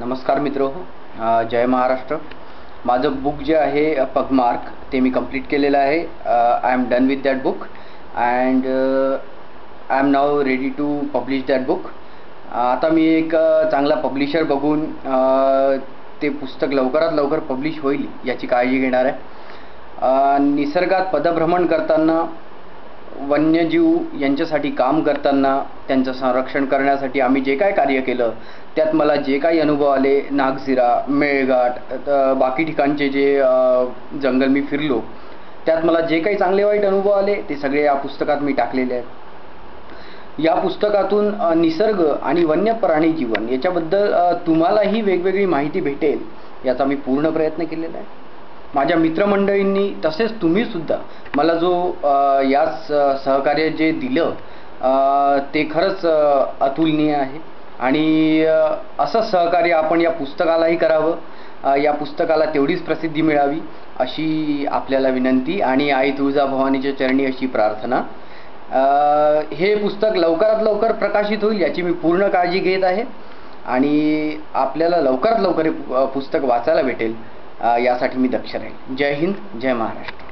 नमस्कार मित्रो, जय महाराष्ट्र. माझं बुक जे आहे पगमार्क ते मी कंप्लीट केलेलं आहे. I am done with that book and I am now ready to publish that book. आता मी एक चांगला पब्लिशर बघून ते पुस्तक लवकरात लवकर पब्लिश होईल याची काळजी घेणार आहे. निसर्गात पदभ्रमण करताना, वन्यजीव यांच्यासाठी काम करताना, त्यांचं संरक्षण करण्यासाठी आम्ही जे काय कार्य केलं त्यात मला जे काही अनुभव आले, नागझिरा, मेळघाट, बाकी ठिकाणचे जे जंगल मी फिरलो त्यात मला जे काही चांगले वाईट अनुभव आले ते सगळे या पुस्तकात मी टाकलेले आहेत. या पुस्तकातून निसर्ग आणि वन्य प्राणी जीवन याच्याबद्दल तुम्हालाही वेगवेगळी माहिती भेटेल याचा मी पूर्ण प्रयत्न केलेला आहे. माझ्या मित्रमंडळींनी तसेच तुम्हीसुद्धा मला जो याच सहकार्य जे दिलं ते खरंच अतुलनीय आहे आणि असं सहकार्य आपण या पुस्तकालाही करावं. या पुस्तकाला तेवढीच प्रसिद्धी मिळावी अशी आपल्याला विनंती आणि आई तुळजाभवानीच्या चरणी अशी प्रार्थना. हे पुस्तक लवकरात लवकर प्रकाशित होईल याची मी पूर्ण काळजी घेत आहे आणि आपल्याला लवकरात लवकर हे पुस्तक वाचायला भेटेल यासाठी मी दक्ष राहील. जय हिंद, जय महाराष्ट्र.